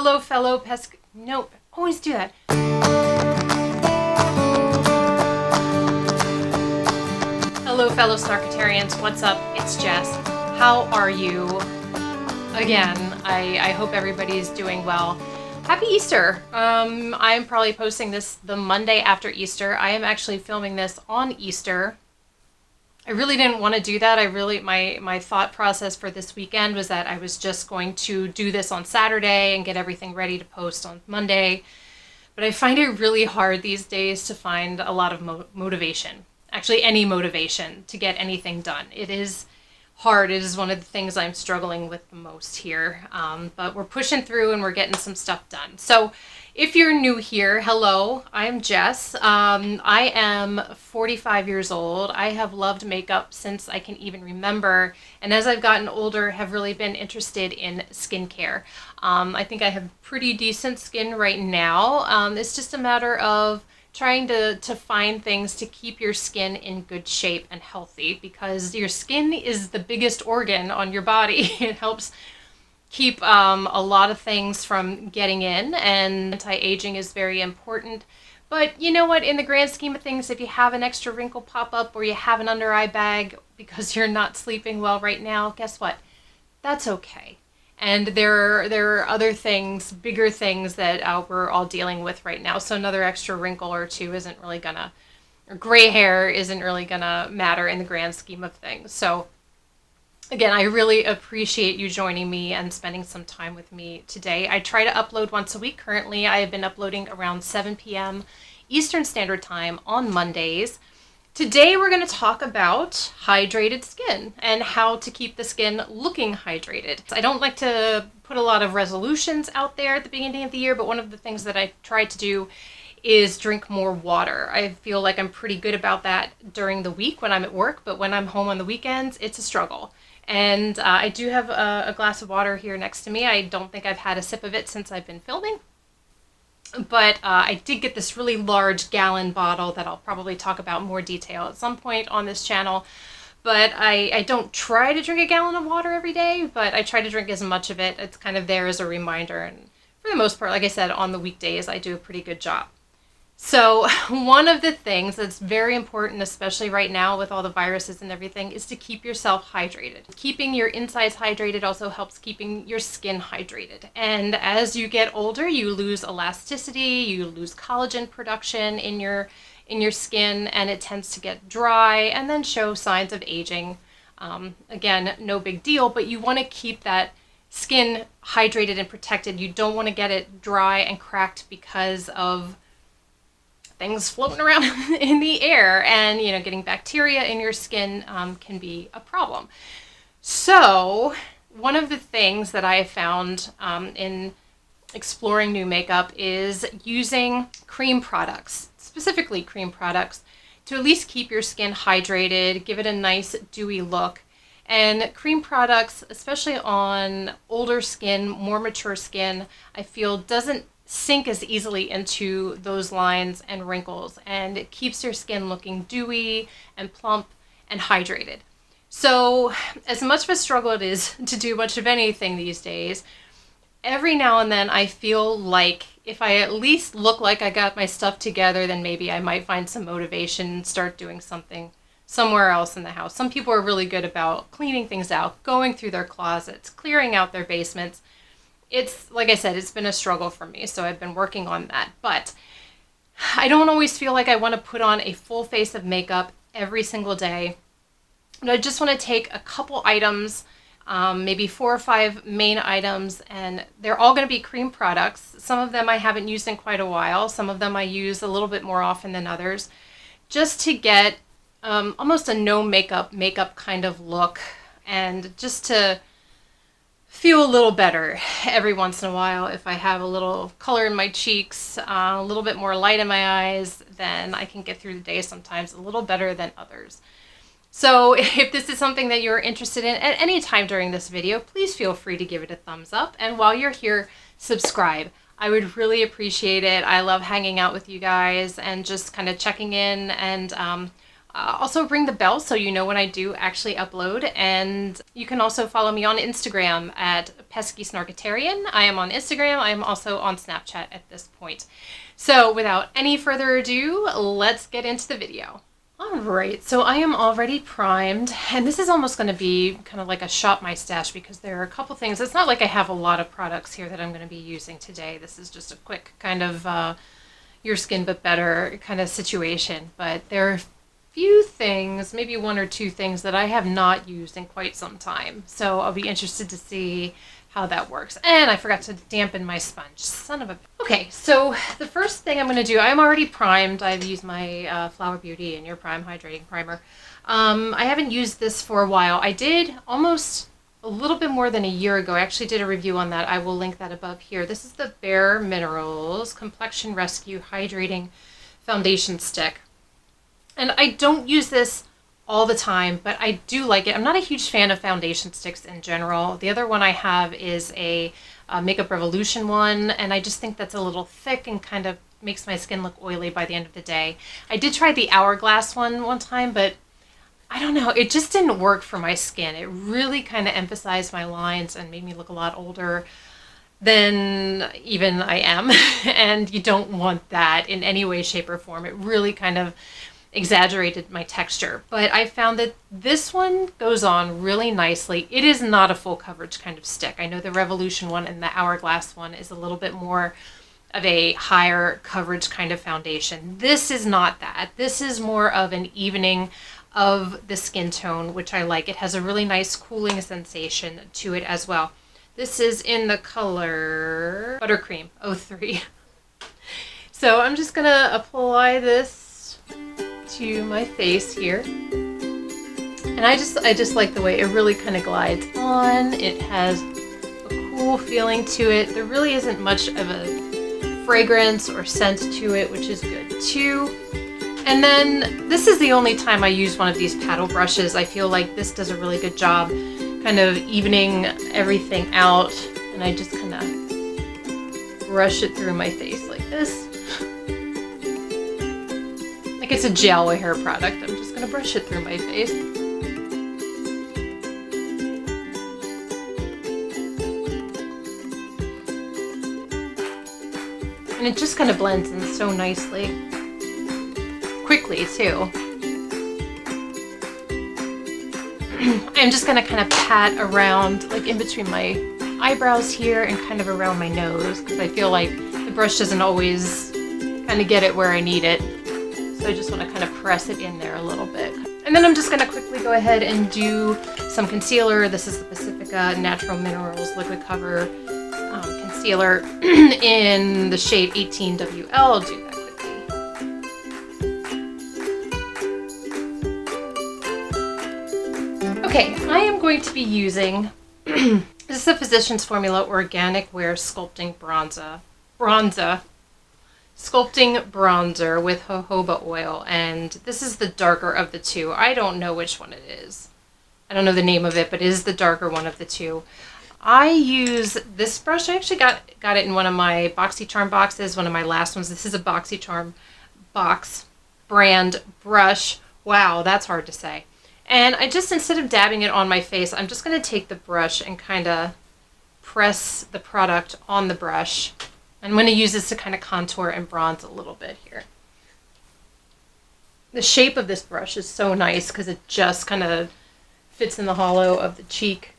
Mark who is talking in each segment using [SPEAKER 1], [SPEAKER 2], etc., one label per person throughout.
[SPEAKER 1] Hello, fellow pesky... Nope, always do that. Hello, fellow Snarkatarians. What's up? It's Jess. How are you? Again, I hope everybody's doing well. Happy Easter! I'm probably posting this the Monday after Easter. I am actually filming this on Easter. I really didn't want to do that. My thought process for this weekend was that I was just going to do this on Saturday and get everything ready to post on Monday. But I find it really hard these days to find a lot of motivation. Actually, any motivation to get anything done. It is hard. It is one of the things I'm struggling with the most here. But we're pushing through and we're getting some stuff done. So if you're new here, hello, I'm Jess. I am 45 years old. I have loved makeup since I can even remember. And as I've gotten older, have really been interested in skincare. I think I have pretty decent skin right now. It's just a matter of trying to find things to keep your skin in good shape and healthy, because your skin is the biggest organ on your body. It helps keep a lot of things from getting in, and anti-aging is very important. But you know what, in the grand scheme of things, if you have an extra wrinkle pop up or you have an under eye bag because you're not sleeping well right now, guess what? That's okay. And there are other things, bigger things that we're all dealing with right now. So another extra wrinkle or two isn't really gonna, or gray hair isn't really gonna matter in the grand scheme of things. So again, I really appreciate you joining me and spending some time with me today. I try to upload once a week. Currently, I have been uploading around 7 p.m. Eastern Standard Time on Mondays. Today, we're going to talk about hydrated skin and how to keep the skin looking hydrated. I don't like to put a lot of resolutions out there at the beginning of the year, but one of the things that I try to do is drink more water. I feel like I'm pretty good about that during the week when I'm at work, but when I'm home on the weekends, it's a struggle. And I do have a glass of water here next to me. I don't think I've had a sip of it since I've been filming. But I did get this really large gallon bottle that I'll probably talk about in more detail at some point on this channel. But I don't try to drink a gallon of water every day, but I try to drink as much of it. It's kind of there as a reminder. And for the most part, like I said, on the weekdays, I do a pretty good job. So one of the things that's very important, especially right now with all the viruses and everything, is to keep yourself hydrated. Keeping your insides hydrated also helps keeping your skin hydrated. And as you get older, you lose elasticity, you lose collagen production in your skin, and it tends to get dry and then show signs of aging. Again, no big deal, but you want to keep that skin hydrated and protected. You don't want to get it dry and cracked because of things floating around in the air, and getting bacteria in your skin can be a problem. So one of the things that I have found in exploring new makeup is using cream products, specifically cream products, to at least keep your skin hydrated, give it a nice dewy look. And cream products, especially on older skin, more mature skin, I feel doesn't sink as easily into those lines and wrinkles, and it keeps your skin looking dewy and plump and hydrated. So as much of a struggle it is to do much of anything these days, every now and then I feel like if I at least look like I got my stuff together, then maybe I might find some motivation and start doing something somewhere else in the house. Some people are really good about cleaning things out, going through their closets, clearing out their basements. It's, like I said, it's been a struggle for me, so I've been working on that. But I don't always feel like I want to put on a full face of makeup every single day. But I just want to take a couple items, maybe 4 or 5 main items, and they're all going to be cream products. Some of them I haven't used in quite a while. Some of them I use a little bit more often than others, just to get almost a no makeup kind of look, and just to feel a little better every once in a while. If I have a little color in my cheeks, a little bit more light in my eyes, then I can get through the day sometimes a little better than others. So if this is something that you're interested in at any time during this video, please feel free to give it a thumbs up. And while you're here, subscribe. I would really appreciate it. I love hanging out with you guys and just kind of checking in and Also ring the bell so you know when I do actually upload, and you can also follow me on Instagram at Pesky Snarkatarian. I am on Instagram. I am also on Snapchat at this point. So without any further ado, let's get into the video. Alright, so I am already primed, and this is almost going to be kind of like a shop my stash because there are a couple things. It's not like I have a lot of products here that I'm going to be using today. This is just a quick kind of your skin but better kind of situation, but there are a few things, maybe one or two things that I have not used in quite some time. So I'll be interested to see how that works. And I forgot to dampen my sponge. Son of a... Okay, so the first thing I'm going to do, I'm already primed. I've used my Flower Beauty in Your Prime Hydrating Primer. I haven't used this for a while. I did almost a little bit more than a year ago. I actually did a review on that. I will link that above here. This is the Bare Minerals Complexion Rescue Hydrating Foundation Stick. And I don't use this all the time, but I do like it. I'm not a huge fan of foundation sticks in general. The other one I have is a Makeup Revolution one, and I just think that's a little thick and kind of makes my skin look oily by the end of the day. I did try the Hourglass one time, but I don't know, it just didn't work for my skin. It really kind of emphasized my lines and made me look a lot older than even I am. And you don't want that in any way, shape, or form. It really kind of exaggerated my texture, but I found that this one goes on really nicely. It is not a full coverage kind of stick. I know the Revolution one and the Hourglass one is a little bit more of a higher coverage kind of foundation. This is not that. This is more of an evening of the skin tone, which I like. It has a really nice cooling sensation to it as well. This is in the color Buttercream 03. So I'm just gonna apply this to my face here, and I just like the way it really kind of glides on. It has a cool feeling to it. There really isn't much of a fragrance or scent to it, which is good too. And then this is the only time I use one of these paddle brushes. I feel like this does a really good job kind of evening everything out, and I just kind of brush it through my face like this. It's a gel hair product. I'm just going to brush it through my face. And it just kind of blends in so nicely. Quickly, too. I'm just going to kind of pat around, like in between my eyebrows here and kind of around my nose, because I feel like the brush doesn't always kind of get it where I need it. So I just want to kind of press it in there a little bit. And then I'm just going to quickly go ahead and do some concealer. This is the Pacifica Natural Minerals Liquid Cover Concealer in the shade 18WL. I'll do that quickly. Okay, I am going to be using, this is the Physicians Formula Organic Wear Sculpting Sculpting Bronzer with jojoba oil, and this is the darker of the two. I don't know which one it is. I don't know the name of it, but it is the darker one of the two. I use this brush. I actually got it in one of my BoxyCharm boxes, one of my last ones. This is a BoxyCharm box brand brush. Wow, that's hard to say. And I just, instead of dabbing it on my face, I'm just going to take the brush and kind of press the product on the brush. I'm going to use this to kind of contour and bronze a little bit here. The shape of this brush is so nice because it just kind of fits in the hollow of the cheek.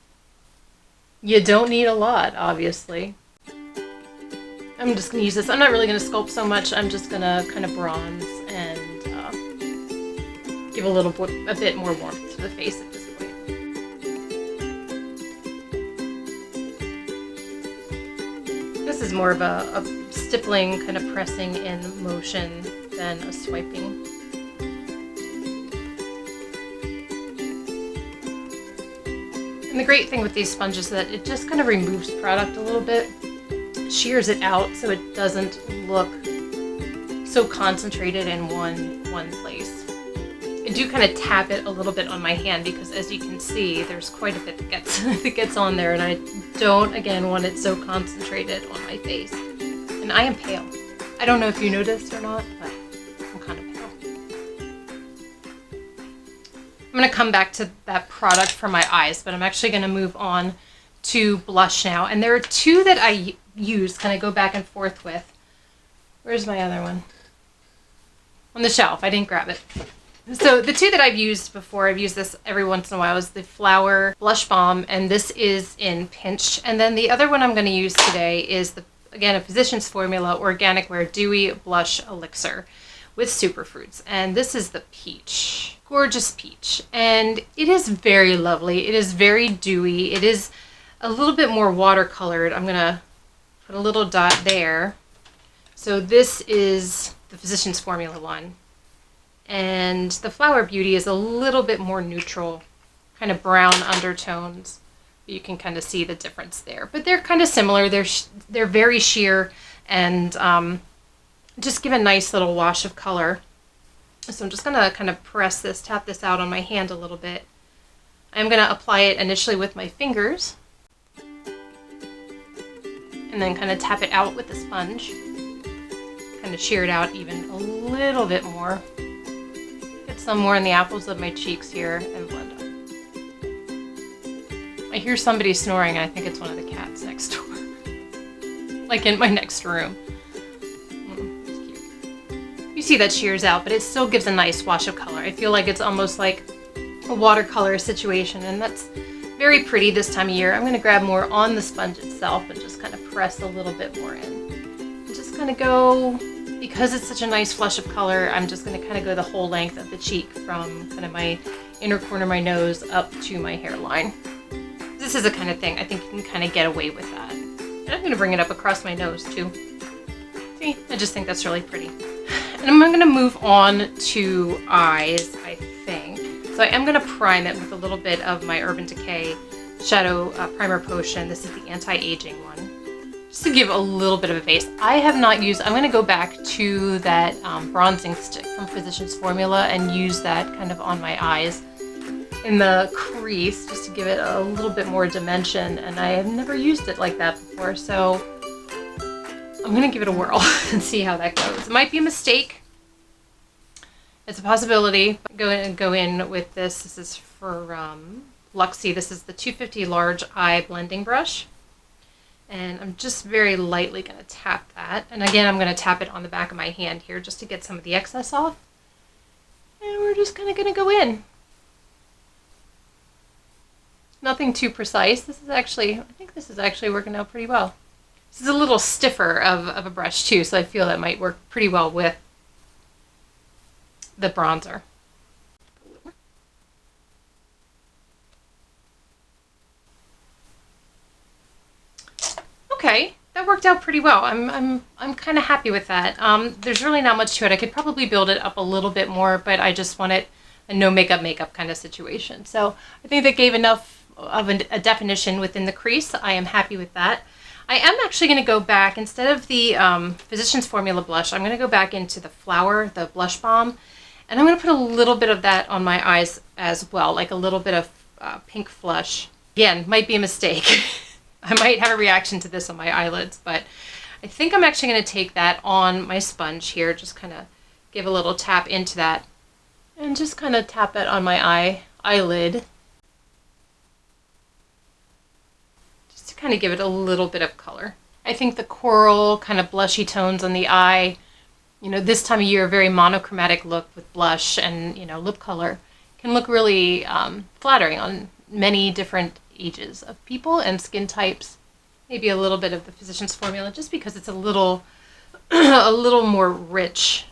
[SPEAKER 1] You don't need a lot, obviously. I'm just going to use this. I'm not really going to sculpt so much. I'm just going to kind of bronze and give a bit more warmth to the face at this point. This is more of a stippling kind of pressing in motion than a swiping. And the great thing with these sponges is that it just kind of removes product a little bit, shears it out so it doesn't look so concentrated in one place. I do kind of tap it a little bit on my hand because, as you can see, there's quite a bit that gets on there, and I don't, again, want it so concentrated on my face. And I am pale. I don't know if you noticed or not, but I'm kind of pale. I'm going to come back to that product for my eyes, but I'm actually going to move on to blush now. And there are two that I use, kind of go back and forth with. Where's my other one? On the shelf. I didn't grab it. So the two that I've used before, I've used this every once in a while, is the Flower Blush Balm, and this is in Pinch. And then the other one I'm going to use today is, again, a Physicians Formula Organic Wear Dewy Blush Elixir with superfruits. And this is the Peach. Gorgeous peach. And it is very lovely. It is very dewy. It is a little bit more watercolored. I'm going to put a little dot there. So this is the Physicians Formula one. And the Flower Beauty is a little bit more neutral, kind of brown undertones. You can kind of see the difference there. But they're kind of similar. They're very sheer and just give a nice little wash of color. So I'm just going to kind of press this, tap this out on my hand a little bit. I'm going to apply it initially with my fingers. And then kind of tap it out with the sponge. Kind of shear it out even a little bit more. Get some more in the apples of my cheeks here and blend up. I hear somebody snoring and I think it's one of the cats next door. Like in my next room. You see that shears out, but it still gives a nice wash of color. I feel like it's almost like a watercolor situation, and that's very pretty this time of year. I'm going to grab more on the sponge itself and just kind of press a little bit more in. And just kind of go, because it's such a nice flush of color, I'm just going to kind of go the whole length of the cheek from kind of my inner corner of my nose up to my hairline. This is the kind of thing I think you can kind of get away with that. And I'm going to bring it up across my nose too. See, I just think that's really pretty. And I'm going to move on to eyes, I think. So I am going to prime it with a little bit of my Urban Decay Shadow Primer Potion. This is the anti-aging one. Just to give a little bit of a base. I have not used, I'm going to go back to that bronzing stick from Physicians Formula and use that kind of on my eyes in the crease just to give it a little bit more dimension. And I have never used it like that before, so I'm going to give it a whirl and see how that goes. It might be a mistake. It's a possibility. Go in with this. This is for Luxie. This is the 250 Large Eye Blending Brush. And I'm just very lightly going to tap that. And again, I'm going to tap it on the back of my hand here just to get some of the excess off. And we're just kind of going to go in. Nothing too precise. This is actually, I think this is actually working out pretty well. This is a little stiffer of a brush too, so I feel that might work pretty well with the bronzer. Okay, that worked out pretty well. I'm kind of happy with that. There's really not much to it. I could probably build it up a little bit more, but I just wanted a no makeup kind of situation. So I think that gave enough of a definition within the crease. I am happy with that. I am actually going to go back, instead of the Physicians Formula blush, I'm going to go back into the Flower, the Blush Balm, and I'm going to put a little bit of that on my eyes as well, like a little bit of pink flush. Again, might be a mistake. I might have a reaction to this on my eyelids, but I think I'm actually going to take that on my sponge here, just kind of give a little tap into that, and just kind of tap it on my eyelid. Kind of give it a little bit of color. I think the coral kind of blushy tones on the eye, you know, this time of year, a very monochromatic look with blush and, you know, lip color can look really flattering on many different ages of people and skin types. Maybe a little bit of the Physicians Formula just because it's a little a little more rich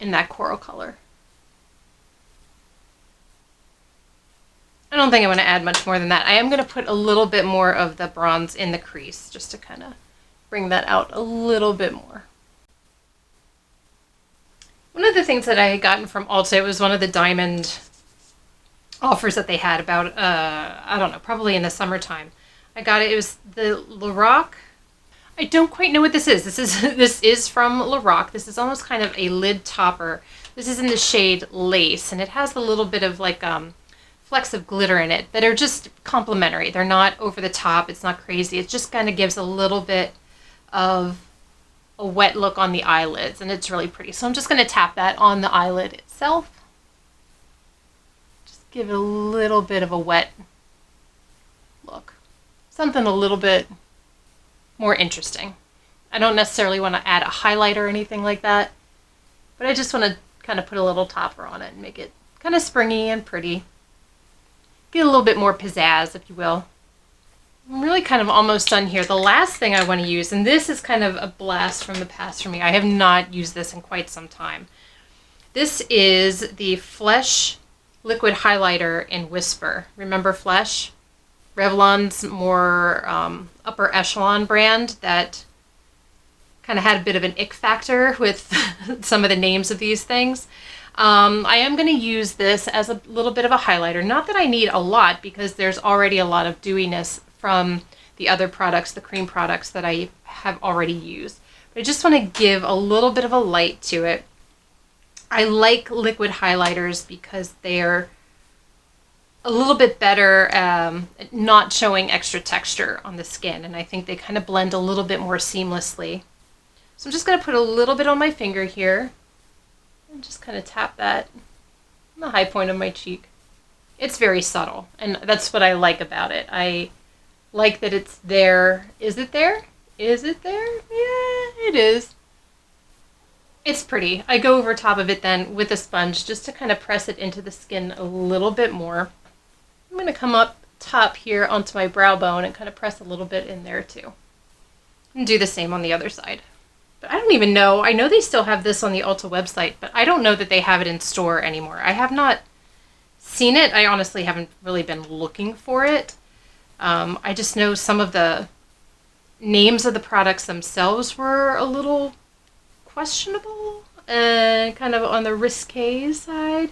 [SPEAKER 1] in that coral color. I don't think I'm going to add much more than that. I am going to put a little bit more of the bronze in the crease just to kind of bring that out a little bit more. One of the things that I had gotten from Ulta, it was one of the diamond offers that they had about, I don't know, probably in the summertime. I got it. It was the Lorac. I don't quite know what this is. This is from Lorac. This is almost kind of a lid topper. This is in the shade Lace, and it has a little bit of like flecks of glitter in it that are just complimentary. They're not over the top. It's not crazy. It just kind of gives a little bit of a wet look on the eyelids, and it's really pretty. So I'm just going to tap that on the eyelid itself. give it a little bit of a wet look. Something a little bit more interesting. I don't necessarily want to add a highlight or anything like that, but I just want to kind of put a little topper on it and make it kind of springy and pretty. Get a little bit more pizzazz, if you will. I'm really kind of almost done here. The last thing I want to use, and this is kind of a blast from the past for me. I have not used this in quite some time. This is the Flesh Liquid Highlighter in Whisper. Remember Flesh? Revlon's more upper echelon brand that kind of had a bit of an ick factor with some of the names of these things. I am going to use this as a little bit of a highlighter. Not that I need a lot, because there's already a lot of dewiness from the other products, the cream products that I have already used. But I just want to give a little bit of a light to it. I like liquid highlighters because they're a little bit better not showing extra texture on the skin, and I think they kind of blend a little bit more seamlessly. So I'm just going to put a little bit on my finger here and just kind of tap that on the high point of my cheek. It's very subtle, and that's what I like about it. I like that it's there. Is it there? Is it there? Yeah, it is. It's pretty. I go over top of it then with a sponge just to kind of press it into the skin a little bit more. I'm going to come up top here onto my brow bone and kind of press a little bit in there too. And do the same on the other side. But I don't even know. I know they still have this on the Ulta website, but I don't know that they have it in store anymore. I have not seen it. I honestly haven't really been looking for it. I just know some of the names of the products themselves were a little questionable and kind of on the risque side.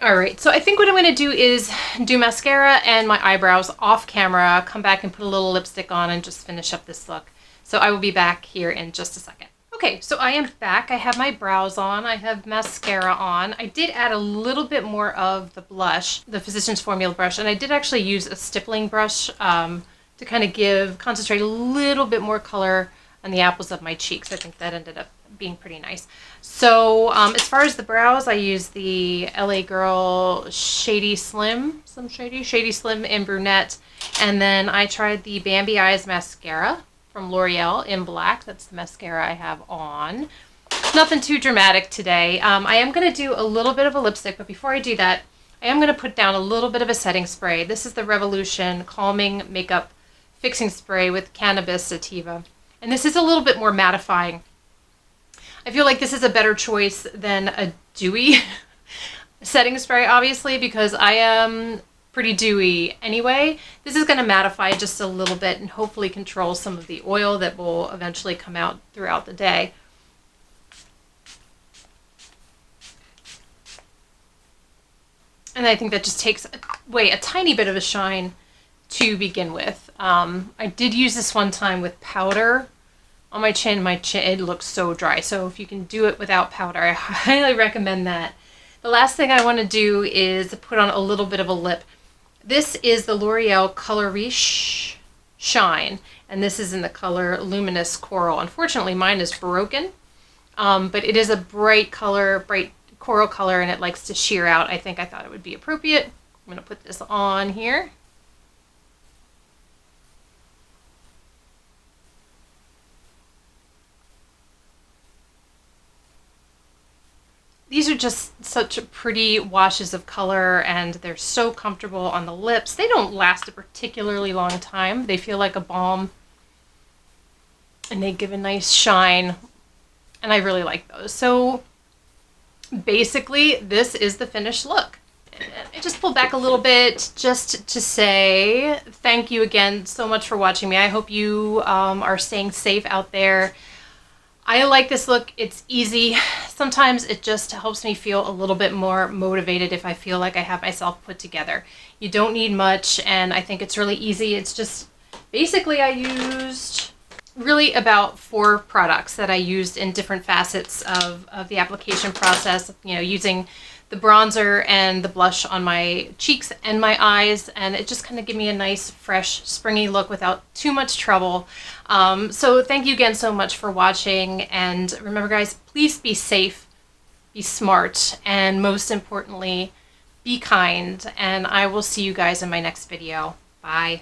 [SPEAKER 1] Alright, so I think what I'm going to do is do mascara and my eyebrows off camera, come back and put a little lipstick on and just finish up this look. So I will be back here in just a second. Okay, so I am back. I have my brows on. I have mascara on. I did add a little bit more of the blush, the Physicians Formula brush, and I did actually use a stippling brush to kind of concentrate a little bit more color on the apples of my cheeks. I think that ended up being pretty nice. So as far as the brows, I used the LA Girl Shady Slim in brunette, and then I tried the Bambi Eyes mascara from L'Oreal in black. That's the mascara I have on. Nothing too dramatic today. I am going to do a little bit of a lipstick, but before I do that, I am going to put down a little bit of a setting spray. This is the Revolution Calming Makeup Fixing Spray with Cannabis Sativa. And this is a little bit more mattifying. I feel like this is a better choice than a dewy setting spray, obviously, because I am pretty dewy anyway. This is going to mattify just a little bit and hopefully control some of the oil that will eventually come out throughout the day. And I think that just takes away a tiny bit of a shine to begin with. I did use this one time with powder on my chin. It looks so dry. So if you can do it without powder, I highly recommend that. The last thing I want to do is put on a little bit of a lip. This is the L'Oreal Color Riche Shine, and this is in the color Luminous Coral. Unfortunately, mine is broken, but it is a bright color, bright coral color, and it likes to sheer out. I thought it would be appropriate. I'm going to put this on here. These are just such pretty washes of color, and they're so comfortable on the lips. They don't last a particularly long time. They feel like a balm, and they give a nice shine, and I really like those. So basically, this is the finished look. I just pulled back a little bit just to say thank you again so much for watching me. I hope you are staying safe out there. I like this look. It's easy. Sometimes it just helps me feel a little bit more motivated if I feel like I have myself put together. You don't need much, and I think it's really easy. It's just basically I used really about 4 products that I used in different facets of the application process, you know, using the bronzer and the blush on my cheeks and my eyes, and it just kind of give me a nice, fresh, springy look without too much trouble. So thank you again so much for watching, and remember guys, please be safe, be smart, and most importantly, be kind, and I will see you guys in my next video. Bye.